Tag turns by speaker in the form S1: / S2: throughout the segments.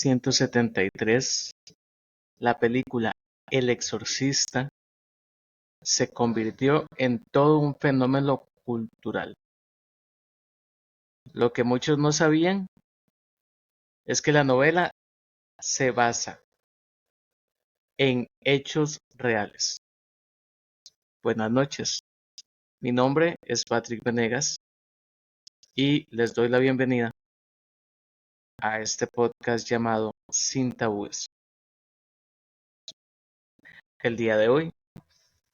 S1: 1973, la película El Exorcista se convirtió en todo un fenómeno cultural. Lo que muchos no sabían es que la novela se basa en hechos reales. Buenas noches, mi nombre es Patrick Venegas y les doy la bienvenida a este podcast llamado Sin Tabúes. El día de hoy,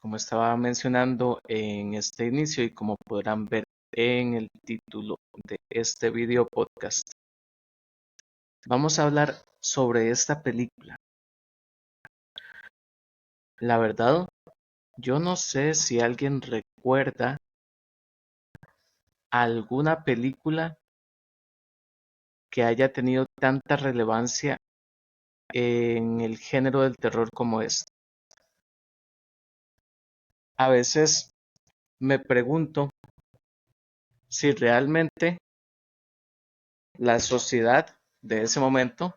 S1: como estaba mencionando en este inicio y como podrán ver en el título de este video podcast, vamos a hablar sobre esta película. La verdad, yo no sé si alguien recuerda alguna película que haya tenido tanta relevancia en el género del terror como esta. A veces me pregunto si realmente la sociedad de ese momento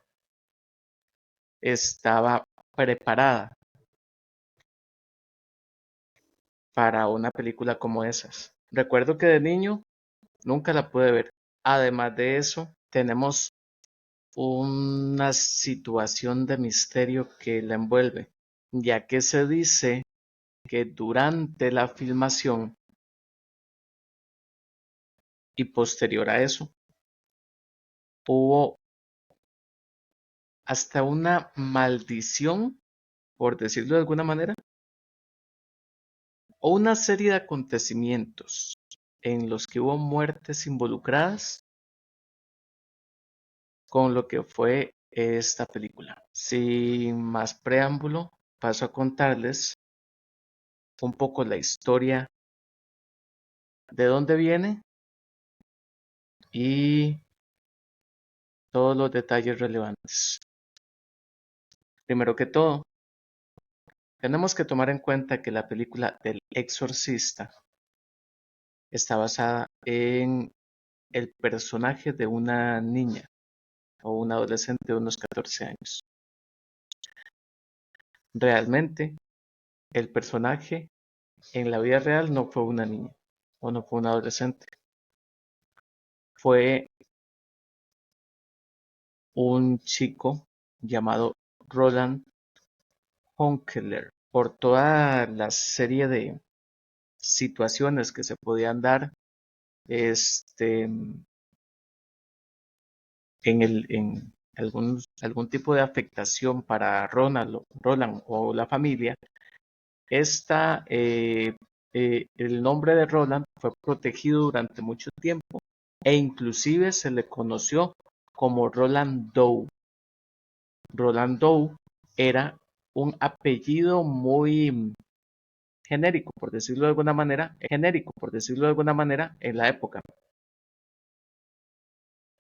S1: estaba preparada para una película como esas. Recuerdo que de niño nunca la pude ver. Además de eso, tenemos una situación de misterio que la envuelve, ya que se dice que durante la filmación y posterior a eso, hubo hasta una maldición, por decirlo de alguna manera, o una serie de acontecimientos en los que hubo muertes involucradas con lo que fue esta película. Sin más preámbulo, paso a contarles un poco la historia, de dónde viene y todos los detalles relevantes. Primero que todo, tenemos que tomar en cuenta que la película del Exorcista está basada en el personaje de una niña o una adolescente de unos 14 años. Realmente, el personaje en la vida real no fue una niña o no fue un adolescente. Fue un chico llamado Roland Honkler. Por toda la serie de situaciones que se podían dar en algún tipo de afectación para Roland o la familia, el nombre de Roland fue protegido durante mucho tiempo e inclusive se le conoció como Roland Doe. Roland Doe era un apellido muy genérico, por decirlo de alguna manera, en la época.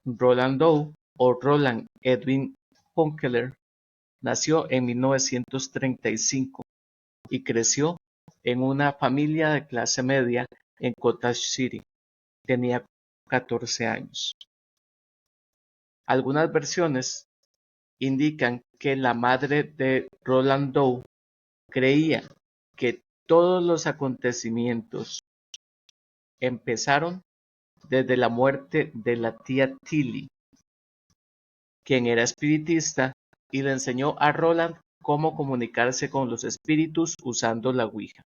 S1: Roland Doe o Roland Edwin Honkler nació en 1935 y creció en una familia de clase media en Cottage City. Tenía 14 años. Algunas versiones indican que la madre de Roland Doe creía que todos los acontecimientos empezaron desde la muerte de la tía Tilly, quien era espiritista y le enseñó a Roland cómo comunicarse con los espíritus usando la Ouija.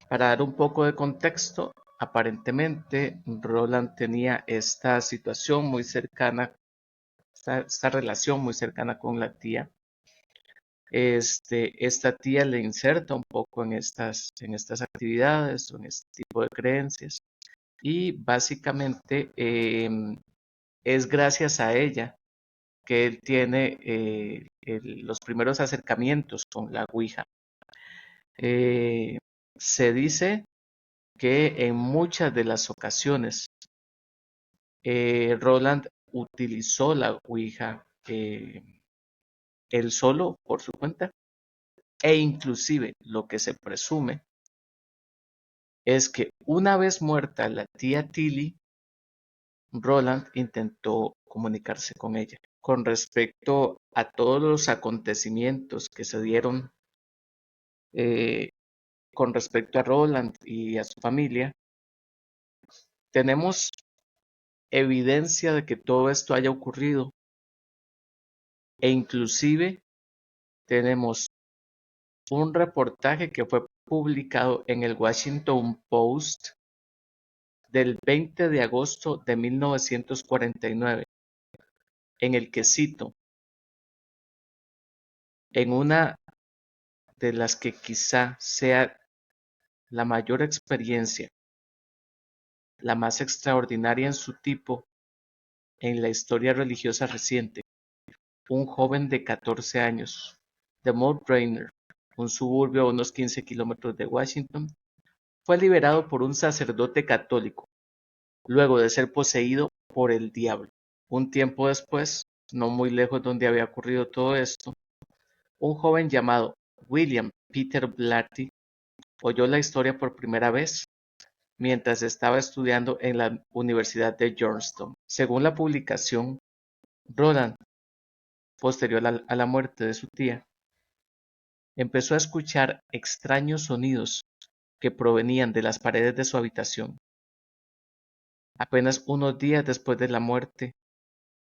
S1: Para dar un poco de contexto, aparentemente Roland tenía esta situación muy cercana, esta relación muy cercana con la tía. Esta tía le inserta un poco en estas actividades o en este tipo de creencias y básicamente es gracias a ella que él tiene los primeros acercamientos con la Ouija. Se dice que en muchas de las ocasiones Roland utilizó la Ouija él solo por su cuenta e inclusive lo que se presume es que una vez muerta la tía Tilly, Roland intentó comunicarse con ella, con respecto a todos los acontecimientos que se dieron con respecto a Roland y a su familia, tenemos evidencia de que todo esto haya ocurrido e inclusive tenemos un reportaje que fue publicado en el Washington Post del 20 de agosto de 1949, en el que cito, en una de las que quizá sea la mayor experiencia, la más extraordinaria en su tipo en la historia religiosa reciente, un joven de 14 años, de Mount Rainier, un suburbio a unos 15 kilómetros de Washington, fue liberado por un sacerdote católico, luego de ser poseído por el diablo. Un tiempo después, no muy lejos donde había ocurrido todo esto, un joven llamado William Peter Blatty oyó la historia por primera vez mientras estaba estudiando en la Universidad de Georgetown. Según la publicación, Roland, posterior a la muerte de su tía, empezó a escuchar extraños sonidos que provenían de las paredes de su habitación, apenas unos días después de la muerte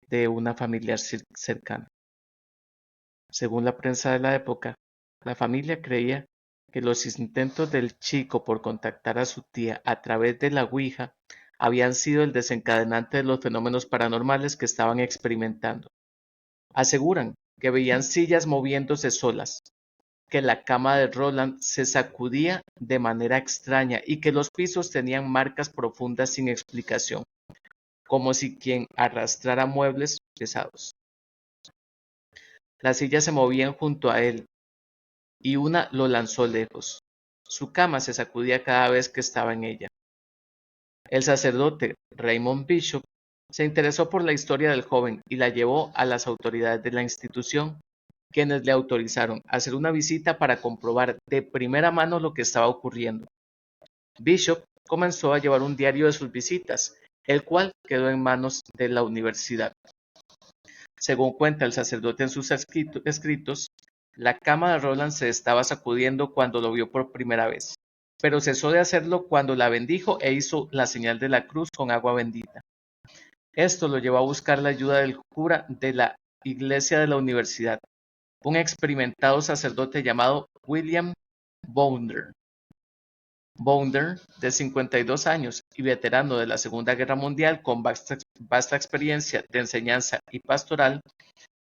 S1: de una familiar cercana. Según la prensa de la época, la familia creía que los intentos del chico por contactar a su tía a través de la Ouija habían sido el desencadenante de los fenómenos paranormales que estaban experimentando. Aseguran que veían sillas moviéndose solas, que la cama de Roland se sacudía de manera extraña y que los pisos tenían marcas profundas sin explicación, como si quien arrastrara muebles pesados. Las sillas se movían junto a él y una lo lanzó lejos. Su cama se sacudía cada vez que estaba en ella. El sacerdote Raymond Bishop se interesó por la historia del joven y la llevó a las autoridades de la institución, quienes le autorizaron a hacer una visita para comprobar de primera mano lo que estaba ocurriendo. Bishop comenzó a llevar un diario de sus visitas, el cual quedó en manos de la universidad. Según cuenta el sacerdote en sus escritos, la cama de Roland se estaba sacudiendo cuando lo vio por primera vez, pero cesó de hacerlo cuando la bendijo e hizo la señal de la cruz con agua bendita. Esto lo llevó a buscar la ayuda del cura de la iglesia de la universidad, un experimentado sacerdote llamado William Bounder. Bounder, de 52 años y veterano de la Segunda Guerra Mundial con vasta experiencia de enseñanza y pastoral,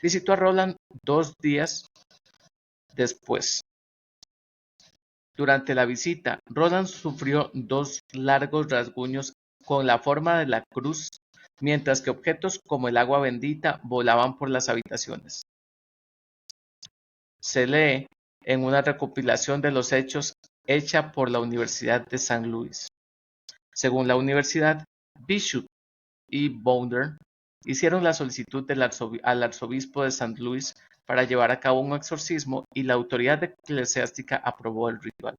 S1: visitó a Roland 2 días después. Durante la visita, Roland sufrió 2 largos rasguños con la forma de la cruz, mientras que objetos como el agua bendita volaban por las habitaciones. Se lee en una recopilación de los hechos hecha por la Universidad de San Luis. Según la universidad, Bishop y Bounder hicieron la solicitud al arzobispo de San Luis para llevar a cabo un exorcismo y la autoridad eclesiástica aprobó el ritual.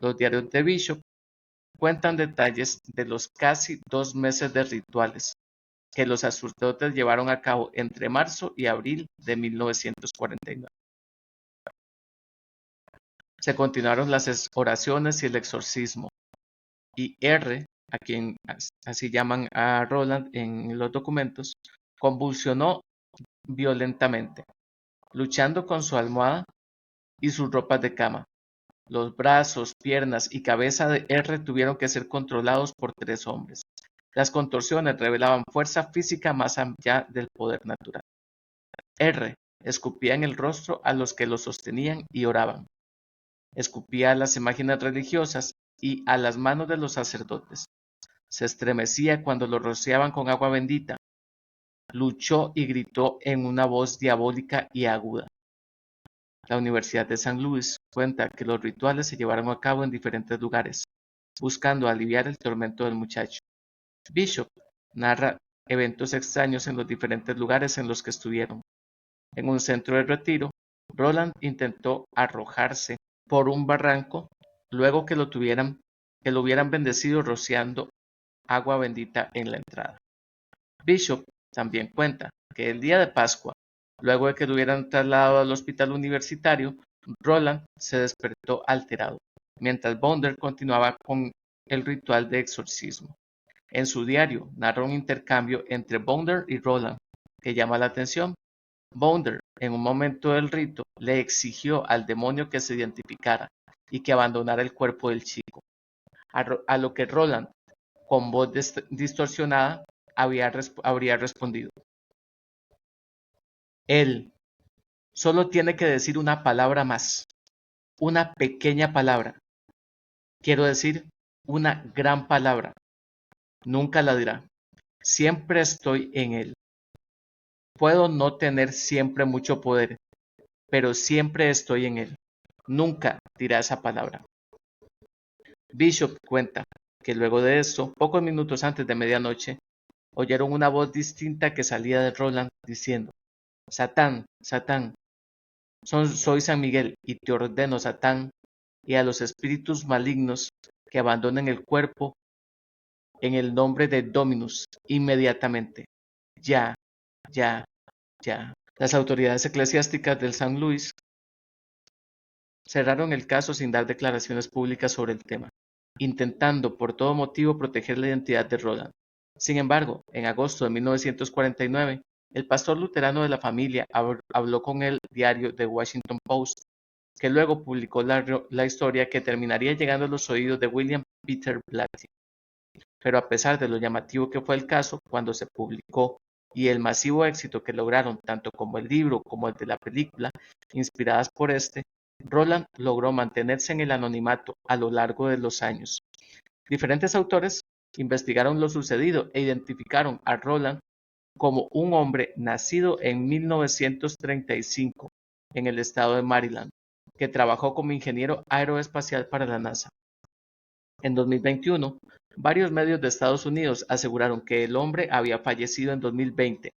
S1: Los diarios de Bishop cuentan detalles de los casi 2 meses de rituales que los sacerdotes llevaron a cabo entre marzo y abril de 1949. Se continuaron las oraciones y el exorcismo, y R, a quien así llaman a Roland en los documentos, convulsionó violentamente, luchando con su almohada y sus ropas de cama. Los brazos, piernas y cabeza de R tuvieron que ser controlados por 3 hombres. Las contorsiones revelaban fuerza física más allá del poder natural. R escupía en el rostro a los que lo sostenían y oraban. Escupía a las imágenes religiosas y a las manos de los sacerdotes. Se estremecía cuando lo rociaban con agua bendita. Luchó y gritó en una voz diabólica y aguda. La Universidad de San Luis cuenta que los rituales se llevaron a cabo en diferentes lugares, buscando aliviar el tormento del muchacho. Bishop narra eventos extraños en los diferentes lugares en los que estuvieron. En un centro de retiro, Roland intentó arrojarse por un barranco luego que lo hubieran bendecido rociando agua bendita en la entrada. Bishop también cuenta que el día de Pascua, luego de que lo hubieran trasladado al hospital universitario, Roland se despertó alterado, mientras Bounder continuaba con el ritual de exorcismo. En su diario narra un intercambio entre Bounder y Roland que llama la atención. Bounder, en un momento del rito, le exigió al demonio que se identificara y que abandonara el cuerpo del chico, a lo que Roland, con voz distorsionada, habría respondido: él solo tiene que decir una palabra más, una pequeña palabra, quiero decir, una gran palabra. Nunca la dirá. Siempre estoy en él. Puedo no tener siempre mucho poder, pero siempre estoy en él. Nunca dirá esa palabra. Bishop cuenta que luego de esto, pocos minutos antes de medianoche, oyeron una voz distinta que salía de Roland diciendo: Satán, Satán, soy San Miguel y te ordeno, Satán, y a los espíritus malignos que abandonen el cuerpo en el nombre de Dominus inmediatamente. Ya, ya, ya. Las autoridades eclesiásticas del San Luis cerraron el caso sin dar declaraciones públicas sobre el tema, intentando por todo motivo proteger la identidad de Roland. Sin embargo, en agosto de 1949, el pastor luterano de la familia habló con el diario The Washington Post, que luego publicó la historia que terminaría llegando a los oídos de William Peter Blatty. Pero a pesar de lo llamativo que fue el caso cuando se publicó y el masivo éxito que lograron tanto como el libro como el de la película, inspiradas por este, Roland logró mantenerse en el anonimato a lo largo de los años. Diferentes autores investigaron lo sucedido e identificaron a Roland como un hombre nacido en 1935 en el estado de Maryland, que trabajó como ingeniero aeroespacial para la NASA. En 2021, varios medios de Estados Unidos aseguraron que el hombre había fallecido en 2020,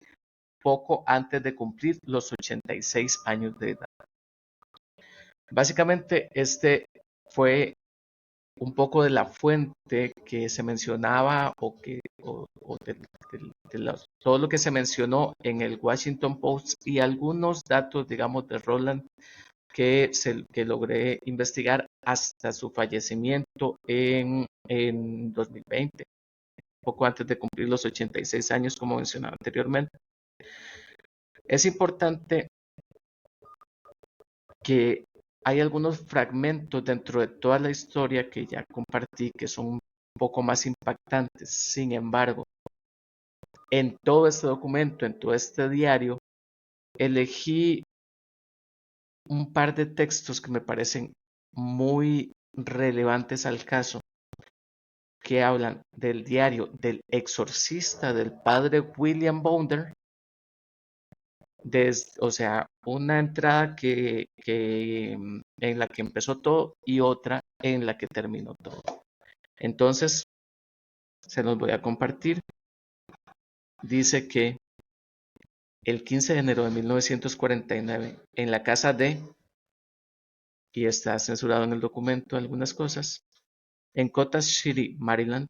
S1: poco antes de cumplir los 86 años de edad. Básicamente, este fue un poco de la fuente que se mencionaba todo lo que se mencionó en el Washington Post y algunos datos, digamos, de Roland que logré investigar hasta su fallecimiento en 2020, poco antes de cumplir los 86 años, como mencionaba anteriormente. Es importante que hay algunos fragmentos dentro de toda la historia que ya compartí que son un poco más impactantes. Sin embargo, en todo este documento, en todo este diario, elegí un par de textos que me parecen muy relevantes al caso, que hablan del diario del exorcista del padre William Bounder, o sea, una entrada en la que empezó todo y otra en la que terminó todo. Entonces, se los voy a compartir. Dice que el 15 de enero de 1949, en la casa de, y está censurado en el documento algunas cosas, en Cottage City, Maryland,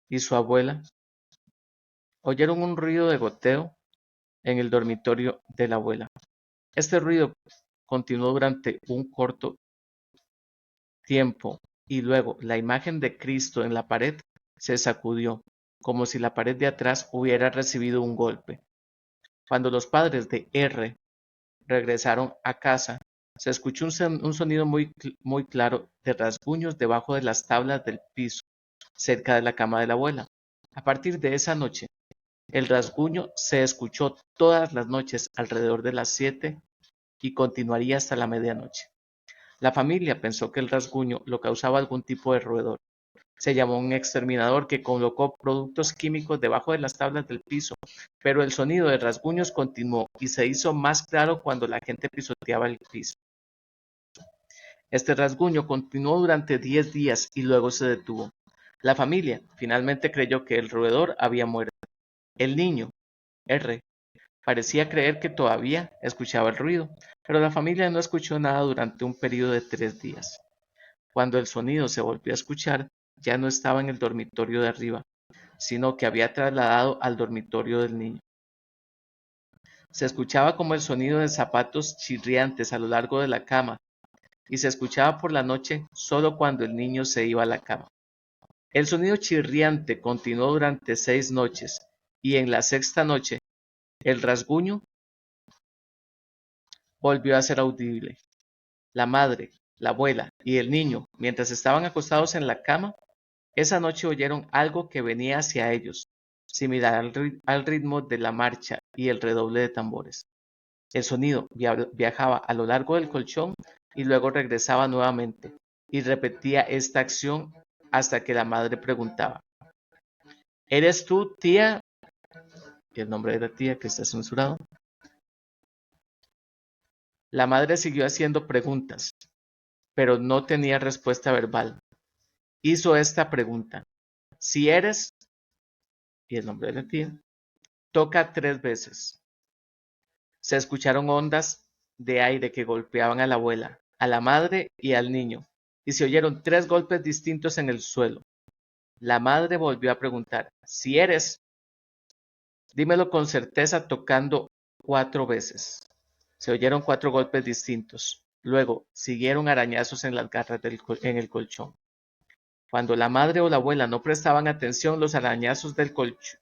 S1: y su abuela oyeron un ruido de goteo en el dormitorio de la abuela. Este ruido continuó durante un corto tiempo y luego la imagen de Cristo en la pared se sacudió, como si la pared de atrás hubiera recibido un golpe. Cuando los padres de R regresaron a casa, se escuchó un sonido muy claro de rasguños debajo de las tablas del piso, cerca de la cama de la abuela. A partir de esa noche, el rasguño se escuchó todas las noches alrededor de las 7 y continuaría hasta la medianoche. La familia pensó que el rasguño lo causaba algún tipo de roedor. Se llamó a un exterminador que colocó productos químicos debajo de las tablas del piso, pero el sonido de rasguños continuó y se hizo más claro cuando la gente pisoteaba el piso. Este rasguño continuó durante 10 días y luego se detuvo. La familia finalmente creyó que el roedor había muerto. El niño, R, parecía creer que todavía escuchaba el ruido, pero la familia no escuchó nada durante un periodo de 3 días. Cuando el sonido se volvió a escuchar, ya no estaba en el dormitorio de arriba, sino que había trasladado al dormitorio del niño. Se escuchaba como el sonido de zapatos chirriantes a lo largo de la cama, y se escuchaba por la noche solo cuando el niño se iba a la cama. El sonido chirriante continuó durante 6 noches, y en la sexta noche, el rasguño volvió a ser audible. La madre, la abuela y el niño, mientras estaban acostados en la cama, esa noche oyeron algo que venía hacia ellos, similar al ritmo de la marcha y el redoble de tambores. El sonido viajaba a lo largo del colchón y luego regresaba nuevamente, y repetía esta acción hasta que la madre preguntaba: ¿Eres tú, tía? Y el nombre de la tía, que está censurado. La madre siguió haciendo preguntas, pero no tenía respuesta verbal. Hizo esta pregunta: si eres, y el nombre de la tía, toca 3 veces. Se escucharon ondas de aire que golpeaban a la abuela, a la madre y al niño, y se oyeron 3 golpes distintos en el suelo. La madre volvió a preguntar: si eres, dímelo con certeza, tocando 4 veces. Se oyeron 4 golpes distintos. Luego siguieron arañazos en las garras en el colchón. Cuando la madre o la abuela no prestaban atención, los arañazos del colchón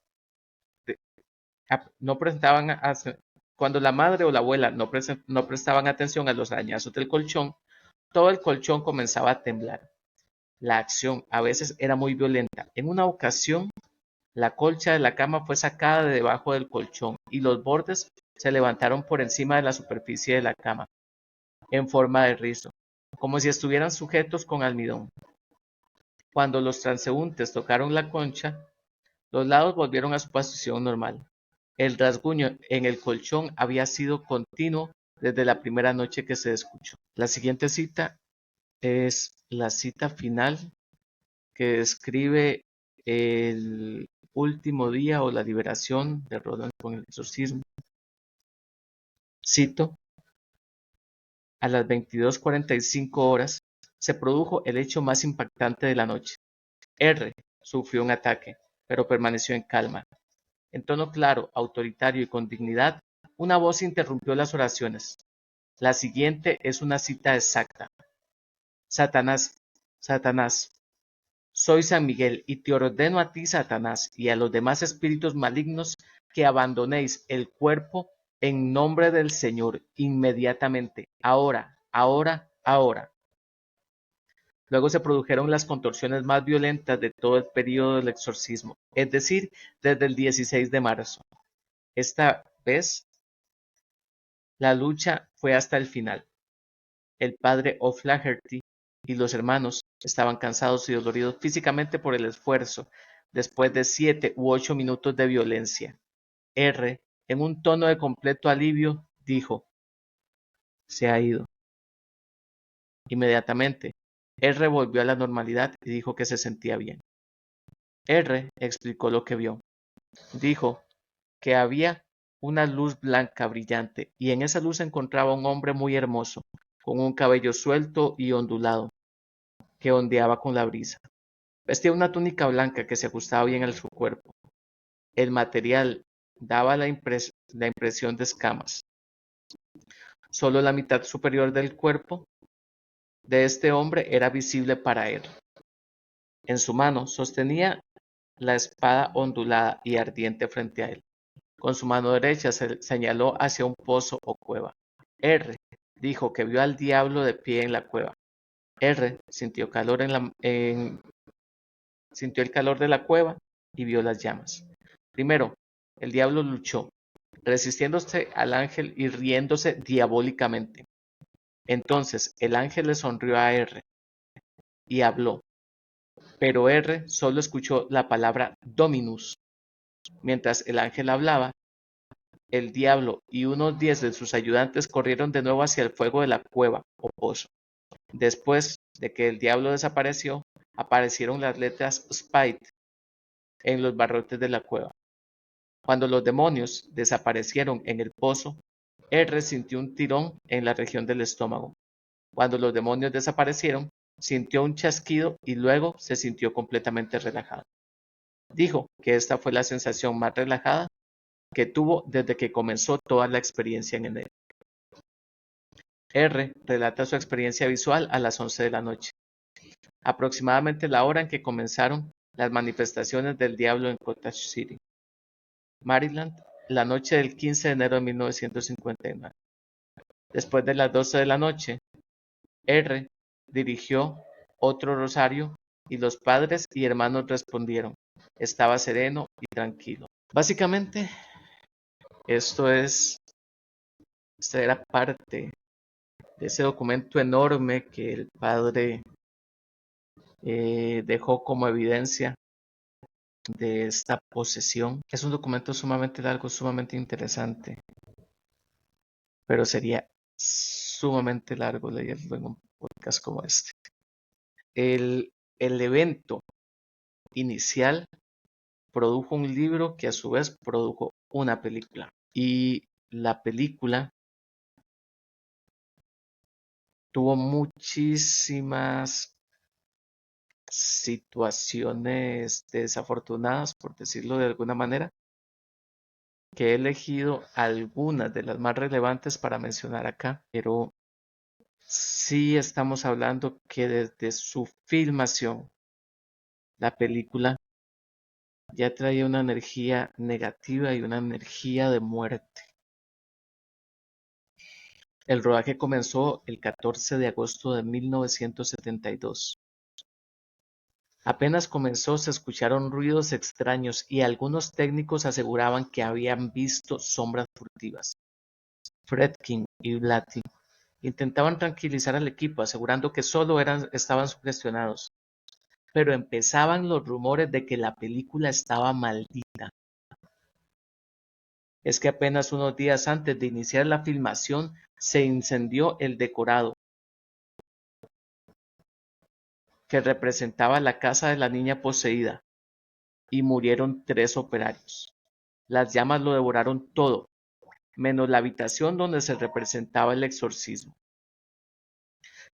S1: no prestaban cuando la madre o la abuela no prestaban atención a los arañazos del colchón, todo el colchón comenzaba a temblar. La acción a veces era muy violenta. En una ocasión, la colcha de la cama fue sacada de debajo del colchón y los bordes se levantaron por encima de la superficie de la cama, en forma de rizo, como si estuvieran sujetos con almidón. Cuando los transeúntes tocaron la concha, los lados volvieron a su posición normal. El rasguño en el colchón había sido continuo desde la primera noche que se escuchó. La siguiente cita es la cita final que describe el último día o la liberación de Roland con el exorcismo. Cito: a las 22:45 horas se produjo el hecho más impactante de la noche. R sufrió un ataque, pero permaneció en calma. En tono claro, autoritario y con dignidad, una voz interrumpió las oraciones. La siguiente es una cita exacta: Satanás, Satanás, soy San Miguel, y te ordeno a ti, Satanás, y a los demás espíritus malignos, que abandonéis el cuerpo en nombre del Señor, inmediatamente, ahora, ahora, ahora. Luego se produjeron las contorsiones más violentas de todo el período del exorcismo, es decir, desde el 16 de marzo. Esta vez, la lucha fue hasta el final. El padre O'Flaherty y los hermanos estaban cansados y doloridos físicamente por el esfuerzo, después de 7 u 8 minutos de violencia. R, en un tono de completo alivio, dijo: se ha ido. Inmediatamente, R volvió a la normalidad y dijo que se sentía bien. R explicó lo que vio. Dijo que había una luz blanca brillante, y en esa luz se encontraba un hombre muy hermoso, con un cabello suelto y ondulado, que ondeaba con la brisa. Vestía una túnica blanca que se ajustaba bien a su cuerpo. El material daba la impresión de escamas. Solo la mitad superior del cuerpo de este hombre era visible para él. En su mano sostenía la espada ondulada y ardiente frente a él. Con su mano derecha se señaló hacia un pozo o cueva. R dijo que vio al diablo de pie en la cueva. R sintió el calor de la cueva y vio las llamas. Primero, el diablo luchó, resistiéndose al ángel y riéndose diabólicamente. Entonces el ángel le sonrió a R y habló, pero R solo escuchó la palabra Dominus. Mientras el ángel hablaba, el diablo y unos 10 de sus ayudantes corrieron de nuevo hacia el fuego de la cueva o pozo. Después de que el diablo desapareció, aparecieron las letras Spite en los barrotes de la cueva. Cuando los demonios desaparecieron en el pozo, R sintió un tirón en la región del estómago. Cuando los demonios desaparecieron, sintió un chasquido y luego se sintió completamente relajado. Dijo que esta fue la sensación más relajada que tuvo desde que comenzó toda la experiencia en enero. R relata su experiencia visual a las 11 de la noche, aproximadamente la hora en que comenzaron las manifestaciones del diablo en Cottage City, Maryland, la noche del 15 de enero de 1959. Después de las 12 de la noche, R dirigió otro rosario y los padres y hermanos respondieron. Estaba sereno y tranquilo. Básicamente, esta era parte de ese documento enorme que el padre dejó como evidencia de esta posesión. Es un documento sumamente largo, sumamente interesante, pero sería sumamente largo leerlo en un podcast como este. El evento inicial produjo un libro que a su vez produjo una película. Y la película tuvo muchísimas situaciones desafortunadas, por decirlo de alguna manera, que he elegido algunas de las más relevantes para mencionar acá, pero sí estamos hablando que desde su filmación, la película ya traía una energía negativa y una energía de muerte. El rodaje comenzó el 14 de agosto de 1972. Apenas comenzó se escucharon ruidos extraños y algunos técnicos aseguraban que habían visto sombras furtivas. Friedkin y Blatty intentaban tranquilizar al equipo asegurando que solo estaban sugestionados, pero empezaban los rumores de que la película estaba maldita. Es que apenas unos días antes de iniciar la filmación se incendió el decorado que representaba la casa de la niña poseída y murieron 3 operarios. Las llamas lo devoraron todo, menos la habitación donde se representaba el exorcismo.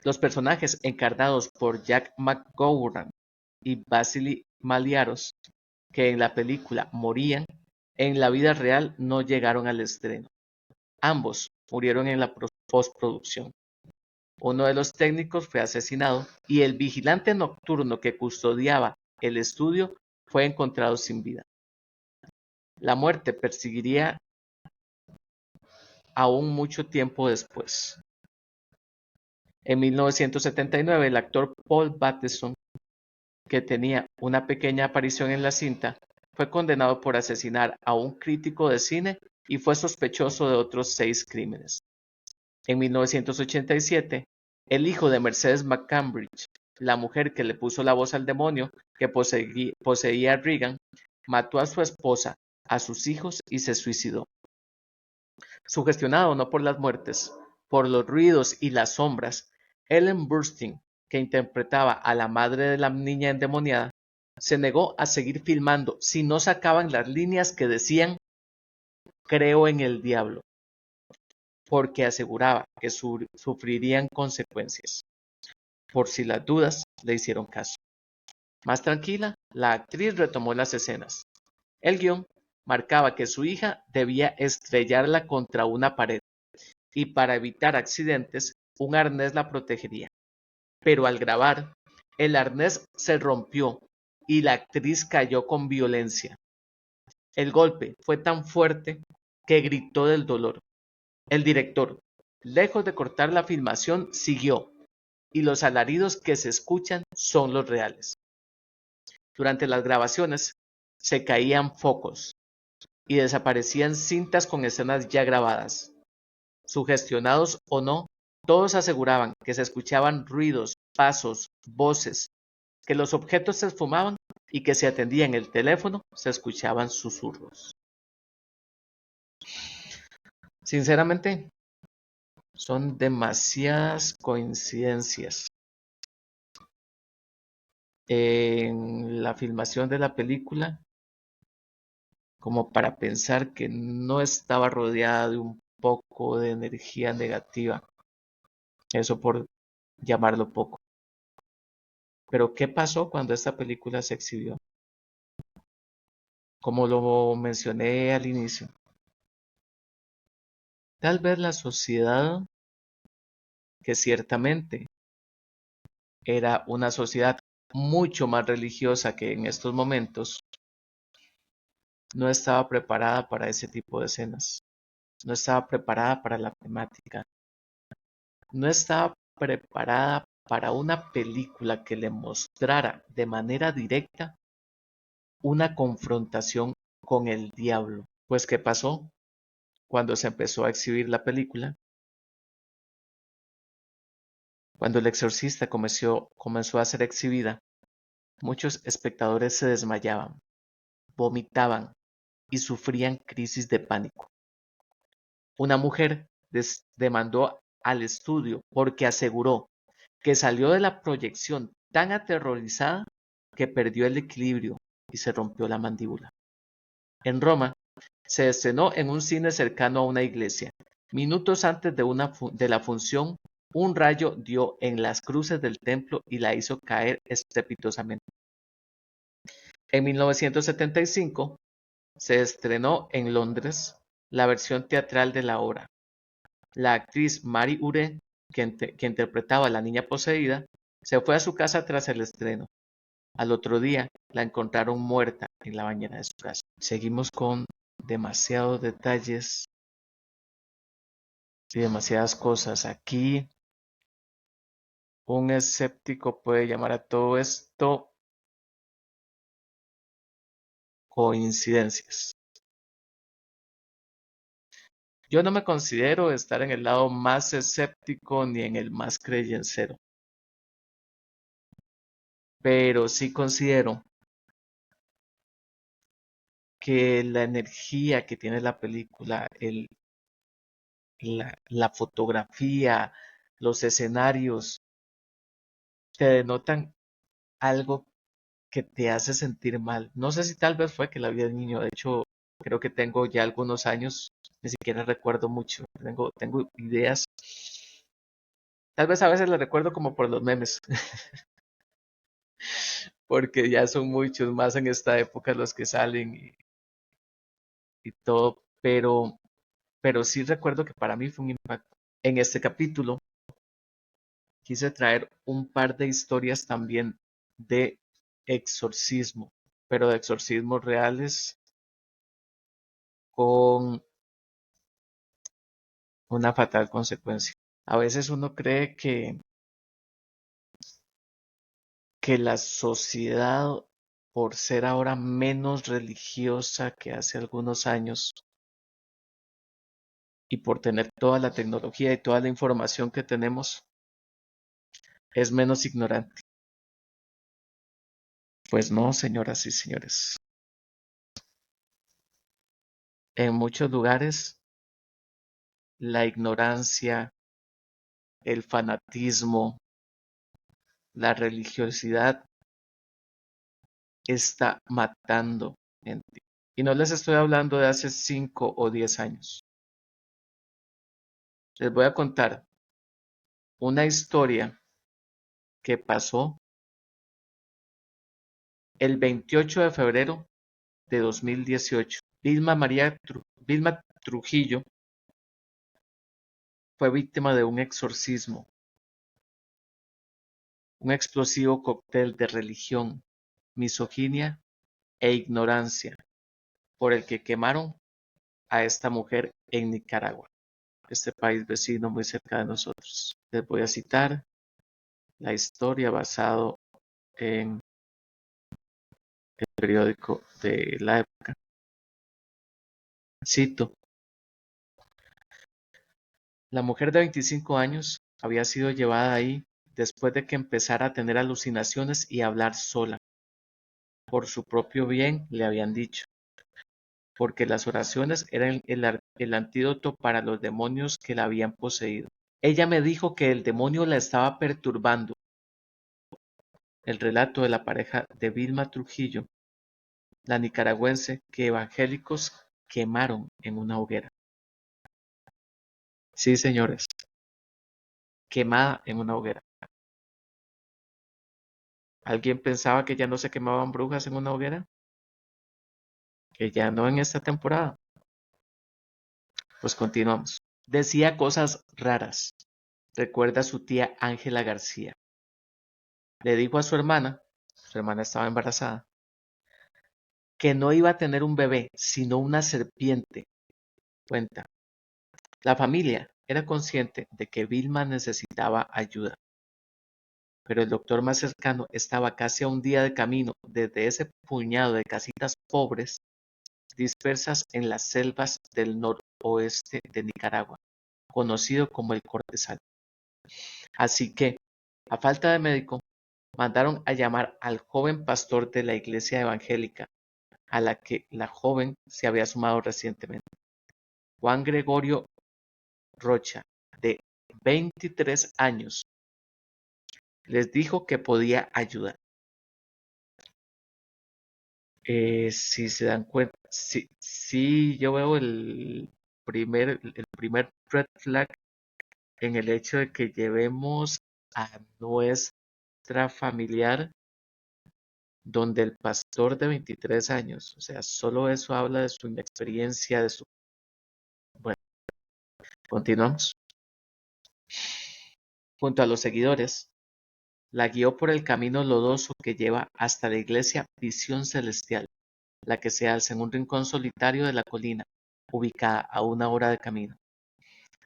S1: Los personajes encarnados por Jack McGowan y Vasily Maliaros, que en la película morían, en la vida real no llegaron al estreno. Ambos murieron en la postproducción. Uno de los técnicos fue asesinado y el vigilante nocturno que custodiaba el estudio fue encontrado sin vida. La muerte perseguiría aún mucho tiempo después. En 1979, el actor Paul Bateson, que tenía una pequeña aparición en la cinta, fue condenado por asesinar a un crítico de cine y fue sospechoso de otros 6 crímenes. En 1987, el hijo de Mercedes McCambridge, la mujer que le puso la voz al demonio que poseía a Reagan, mató a su esposa, a sus hijos y se suicidó. Sugestionado no por las muertes, por los ruidos y las sombras, Ellen Burstyn, que interpretaba a la madre de la niña endemoniada, se negó a seguir filmando si no sacaban las líneas que decían "Creo en el diablo", porque aseguraba que sufrirían consecuencias. Por si las dudas, le hicieron caso. Más tranquila, la actriz retomó las escenas. El guión marcaba que su hija debía estrellarla contra una pared y para evitar accidentes, un arnés la protegería. Pero al grabar, el arnés se rompió y la actriz cayó con violencia. El golpe fue tan fuerte que gritó del dolor. El director, lejos de cortar la filmación, siguió, y los alaridos que se escuchan son los reales. Durante las grabaciones, se caían focos y desaparecían cintas con escenas ya grabadas. Sugestionados o no, todos aseguraban que se escuchaban ruidos, pasos, voces, que los objetos se esfumaban y que si atendían el teléfono se escuchaban susurros. Sinceramente, son demasiadas coincidencias en la filmación de la película como para pensar que no estaba rodeada de un poco de energía negativa. Eso por llamarlo poco. Pero ¿qué pasó cuando esta película se exhibió? Como lo mencioné al inicio, Tal vez la sociedad, que ciertamente era una sociedad mucho más religiosa que en estos momentos, no estaba preparada para ese tipo de escenas, no estaba preparada para la temática, no estaba preparada para una película que le mostrara de manera directa una confrontación con el diablo. Pues, ¿qué pasó? Cuando se empezó a exhibir la película, cuando El Exorcista comenzó a ser exhibida, muchos espectadores se desmayaban, vomitaban y sufrían crisis de pánico. Una mujer demandó al estudio porque aseguró que salió de la proyección tan aterrorizada que perdió el equilibrio y se rompió la mandíbula. En Roma, se estrenó en un cine cercano a una iglesia. Minutos antes de la función, un rayo dio en las cruces del templo y la hizo caer estrepitosamente. En 1975 se estrenó en Londres la versión teatral de la obra. La actriz Mary Ure, que interpretaba a la niña poseída, se fue a su casa tras el estreno. Al otro día la encontraron muerta en la bañera de su casa. Seguimos con demasiados detalles y demasiadas cosas. Aquí un escéptico puede llamar a todo esto coincidencias. Yo no me considero estar en el lado más escéptico ni en el más creyencero, pero sí considero que la energía que tiene la película, la fotografía, los escenarios, te denotan algo que te hace sentir mal. No sé si tal vez fue que la vi de niño, de hecho creo que tengo ya algunos años, ni siquiera recuerdo mucho, tengo ideas, tal vez a veces las recuerdo como por los memes, porque ya son muchos más en esta época los que salen y todo, pero sí recuerdo que para mí fue un impacto. En este capítulo quise traer un par de historias también de exorcismo, pero de exorcismos reales con una fatal consecuencia. A veces uno cree que la sociedad, por ser ahora menos religiosa que hace algunos años y por tener toda la tecnología y toda la información que tenemos, es menos ignorante. Pues no, señoras y señores. En muchos lugares, la ignorancia, el fanatismo, la religiosidad está matando gente. Y no les estoy hablando de hace 5 o 10 años. Les voy a contar una historia que pasó el 28 de febrero de 2018. Vilma Trujillo fue víctima de un exorcismo, un explosivo cóctel de religión, misoginia e ignorancia, por el que quemaron a esta mujer en Nicaragua, este país vecino muy cerca de nosotros. Les voy a citar la historia basado en el periódico de la época. Cito: la mujer de 25 años había sido llevada ahí después de que empezara a tener alucinaciones y a hablar sola. Por su propio bien, le habían dicho, porque las oraciones eran el antídoto para los demonios que la habían poseído. Ella me dijo que el demonio la estaba perturbando. El relato de la pareja de Vilma Trujillo, la nicaragüense que evangélicos quemaron en una hoguera. Sí, señores, quemada en una hoguera. ¿Alguien pensaba que ya no se quemaban brujas en una hoguera? Que ya no en esta temporada. Pues continuamos. Decía cosas raras, recuerda su tía Ángela García. Le dijo a su hermana estaba embarazada, que no iba a tener un bebé, sino una serpiente. Cuenta. La familia era consciente de que Vilma necesitaba ayuda, pero el doctor más cercano estaba casi a un día de camino desde ese puñado de casitas pobres dispersas en las selvas del noroeste de Nicaragua, conocido como el Cortezal. Así que, a falta de médico, mandaron a llamar al joven pastor de la iglesia evangélica, a la que la joven se había sumado recientemente, Juan Gregorio Rocha, de 23 años. Les dijo que podía ayudar. Si se dan cuenta, sí, yo veo el primer red flag en el hecho de que llevemos a nuestra familiar donde el pastor de 23 años, o sea, solo eso habla de su inexperiencia, de su... Bueno, continuamos. Junto a los seguidores, la guió por el camino lodoso que lleva hasta la iglesia Visión Celestial, la que se alza en un rincón solitario de la colina, ubicada a 1 hora de camino.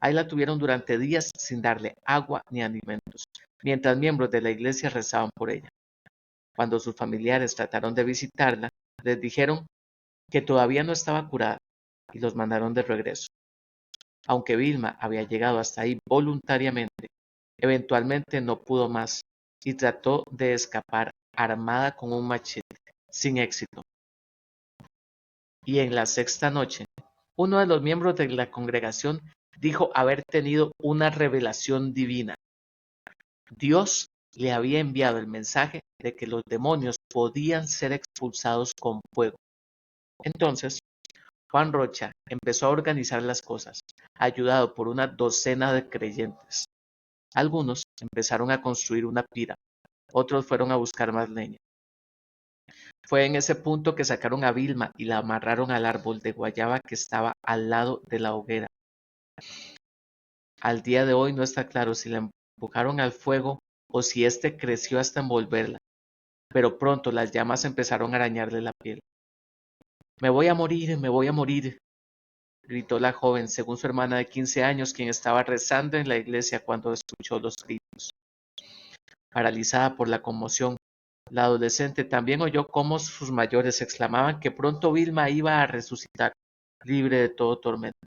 S1: Ahí la tuvieron durante días sin darle agua ni alimentos, mientras miembros de la iglesia rezaban por ella. Cuando sus familiares trataron de visitarla, les dijeron que todavía no estaba curada y los mandaron de regreso. Aunque Vilma había llegado hasta ahí voluntariamente, eventualmente no pudo más y trató de escapar armada con un machete, sin éxito. Y en la sexta noche, uno de los miembros de la congregación dijo haber tenido una revelación divina. Dios le había enviado el mensaje de que los demonios podían ser expulsados con fuego. Entonces, Juan Rocha empezó a organizar las cosas, ayudado por una docena de creyentes. Algunos empezaron a construir una pira, otros fueron a buscar más leña. Fue en ese punto que sacaron a Vilma y la amarraron al árbol de guayaba que estaba al lado de la hoguera. Al día de hoy no está claro si la empujaron al fuego o si éste creció hasta envolverla, pero pronto las llamas empezaron a arañarle la piel. Me voy a morir, gritó la joven, según su hermana de 15 años, quien estaba rezando en la iglesia cuando escuchó los gritos. Paralizada por la conmoción, la adolescente también oyó cómo sus mayores exclamaban que pronto Vilma iba a resucitar, libre de todo tormento.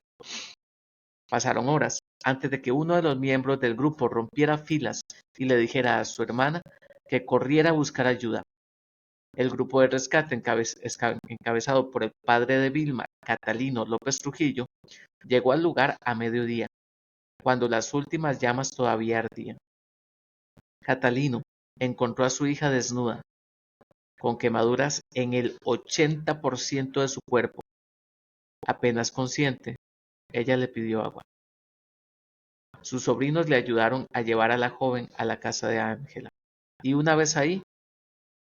S1: Pasaron horas antes de que uno de los miembros del grupo rompiera filas y le dijera a su hermana que corriera a buscar ayuda. El grupo de rescate, encabezado por el padre de Vilma, Catalino López Trujillo, llegó al lugar a mediodía, cuando las últimas llamas todavía ardían. Catalino encontró a su hija desnuda, con quemaduras en el 80% de su cuerpo. Apenas consciente, ella le pidió agua. Sus sobrinos le ayudaron a llevar a la joven a la casa de Ángela, y una vez ahí,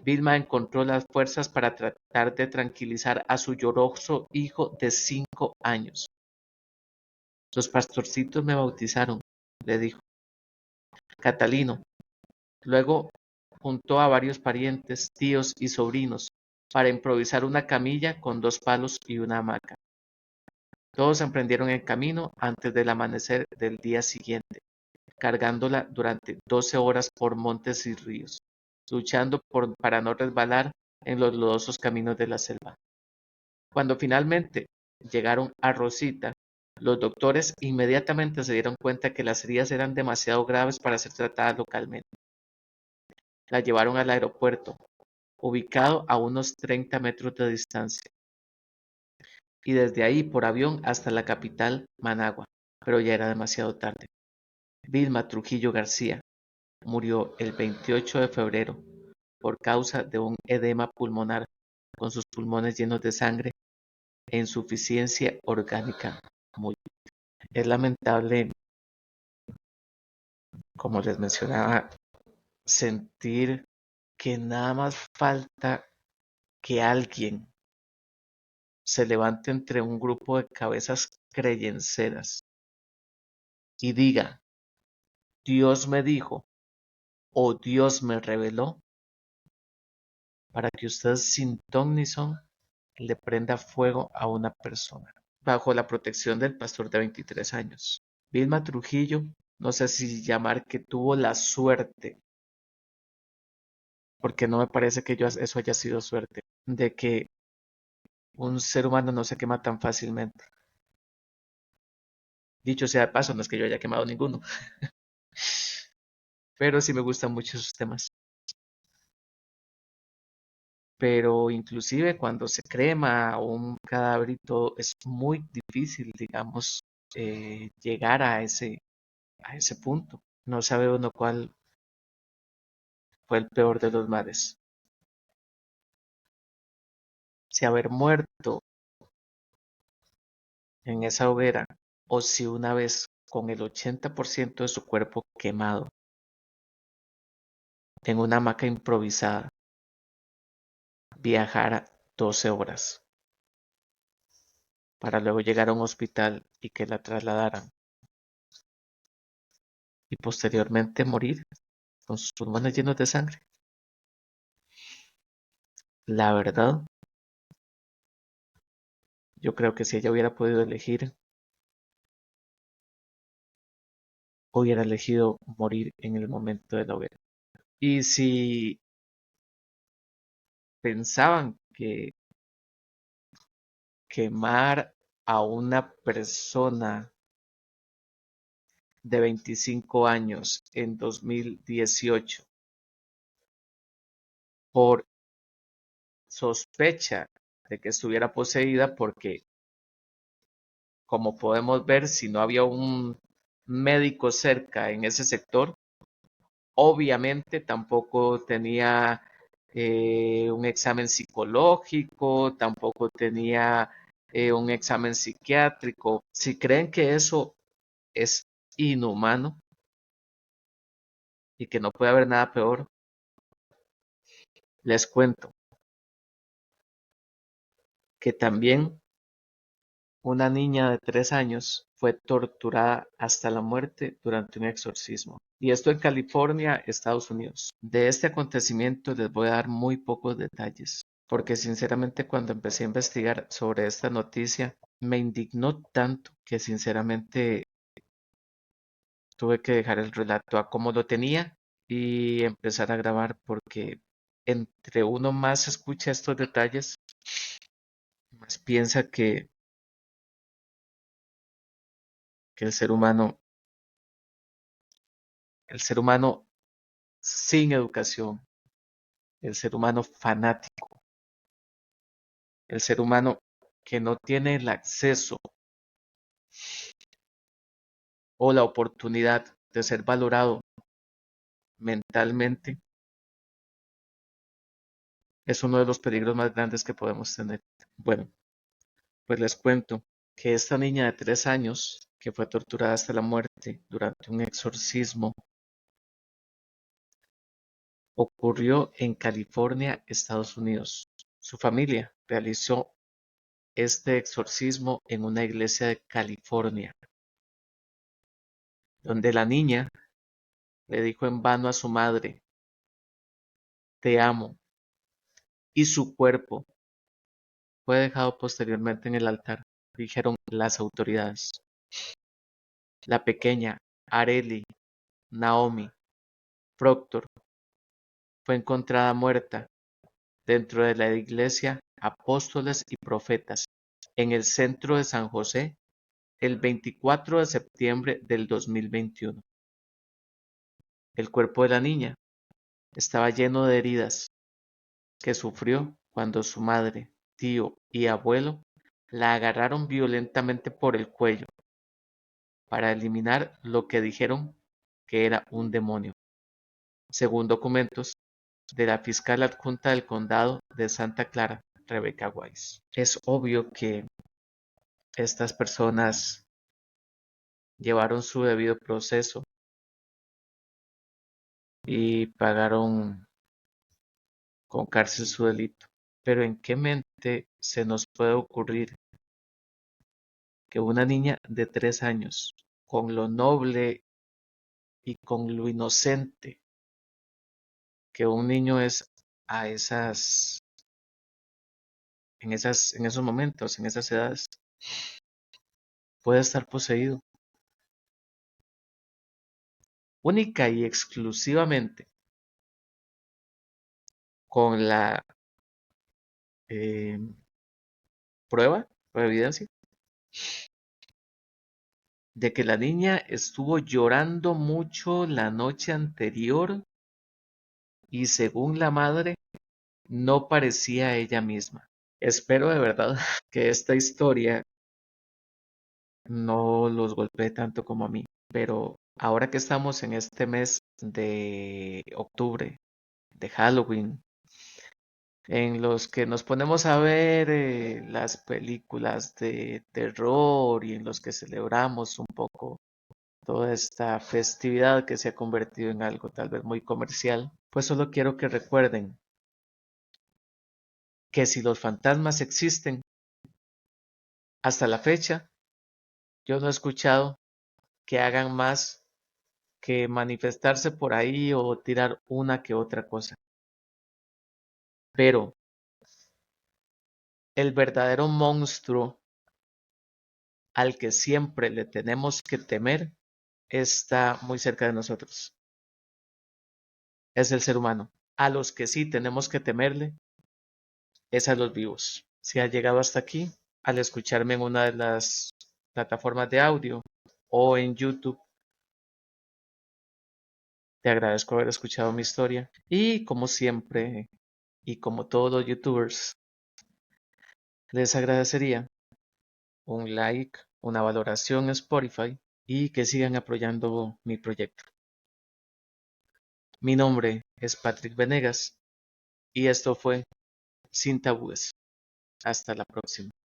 S1: Vilma encontró las fuerzas para tratar de tranquilizar a su lloroso hijo de 5 años. Los pastorcitos me bautizaron, le dijo Catalino. Luego juntó a varios parientes, tíos y sobrinos para improvisar una camilla con 2 palos y una hamaca. Todos emprendieron el camino antes del amanecer del día siguiente, cargándola durante 12 horas por montes y ríos, luchando para no resbalar en los lodosos caminos de la selva. Cuando finalmente llegaron a Rosita, los doctores inmediatamente se dieron cuenta que las heridas eran demasiado graves para ser tratadas localmente. La llevaron al aeropuerto, ubicado a unos 30 metros de distancia, y desde ahí por avión hasta la capital, Managua, pero ya era demasiado tarde. Vilma Trujillo García murió el 28 de febrero por causa de un edema pulmonar, con sus pulmones llenos de sangre e insuficiencia orgánica múltiple. Es lamentable, como les mencionaba, sentir que nada más falta que alguien se levante entre un grupo de cabezas creyenceras y diga, Dios me dijo o Dios me reveló, para que usted sin ton ni son le prenda fuego a una persona, bajo la protección del pastor de 23 años. Vilma Trujillo, no sé si llamar que tuvo la suerte, porque no me parece que eso haya sido suerte, de que un ser humano no se quema tan fácilmente. Dicho sea de paso, no es que yo haya quemado ninguno, pero sí me gustan mucho esos temas. Pero inclusive cuando se crema un cadaverito es muy difícil, digamos, llegar a ese punto. No sabe uno cuál fue el peor de los males. Si haber muerto en esa hoguera o si una vez con el 80% de su cuerpo quemado en una hamaca improvisada viajara 12 horas para luego llegar a un hospital y que la trasladaran y posteriormente morir con sus pulmones llenos de sangre. La verdad, yo creo que si ella hubiera podido elegir, hubiera elegido morir en el momento de la hoguera. Y si pensaban que quemar a una persona de 25 años en 2018 por sospecha de que estuviera poseída, porque como podemos ver, si no había un médico cerca en ese sector, obviamente tampoco tenía un examen psicológico, tampoco tenía un examen psiquiátrico. Si creen que eso es inhumano y que no puede haber nada peor, les cuento que también una niña de 3 años fue torturada hasta la muerte durante un exorcismo. Y esto en California, Estados Unidos. De este acontecimiento les voy a dar muy pocos detalles, porque sinceramente cuando empecé a investigar sobre esta noticia, me indignó tanto que sinceramente tuve que dejar el relato a como lo tenía y empezar a grabar, porque entre uno más escucha estos detalles, más piensa que el ser humano sin educación, el ser humano fanático, el ser humano que no tiene el acceso o la oportunidad de ser valorado mentalmente, es uno de los peligros más grandes que podemos tener. Bueno, pues les cuento que esta niña de 3 años, que fue torturada hasta la muerte durante un exorcismo, ocurrió en California, Estados Unidos. Su familia realizó este exorcismo en una iglesia de California, donde la niña le dijo en vano a su madre, te amo, y su cuerpo fue dejado posteriormente en el altar, dijeron las autoridades. La pequeña Arely Naomi Proctor fue encontrada muerta dentro de la iglesia Apóstoles y Profetas en el centro de San José el 24 de septiembre del 2021. El cuerpo de la niña estaba lleno de heridas que sufrió cuando su madre, tío y abuelo la agarraron violentamente por el cuello para eliminar lo que dijeron que era un demonio, según documentos de la fiscal adjunta del condado de Santa Clara, Rebecca Wise. Es obvio que estas personas llevaron su debido proceso y pagaron con cárcel su delito. Pero ¿en qué mente se nos puede ocurrir que una niña de 3 años, con lo noble y con lo inocente que un niño es a en esos momentos, en esas edades, puede estar poseído única y exclusivamente con la eh, prueba o evidencia de que la niña estuvo llorando mucho la noche anterior y según la madre no parecía ella misma. Espero de verdad que esta historia no los golpee tanto como a mí, pero ahora que estamos en este mes de octubre, de Halloween, en los que nos ponemos a ver las películas de terror y en los que celebramos un poco toda esta festividad que se ha convertido en algo tal vez muy comercial, pues solo quiero que recuerden que si los fantasmas existen, hasta la fecha, yo no he escuchado que hagan más que manifestarse por ahí o tirar una que otra cosa. Pero el verdadero monstruo al que siempre le tenemos que temer está muy cerca de nosotros. Es el ser humano. A los que sí tenemos que temerle es a los vivos. Si has llegado hasta aquí, al escucharme en una de las plataformas de audio o en YouTube, te agradezco haber escuchado mi historia. Y como siempre, y como todos los youtubers, les agradecería un like, una valoración en Spotify y que sigan apoyando mi proyecto. Mi nombre es Patrick Venegas y esto fue Sin Tabúes. Hasta la próxima.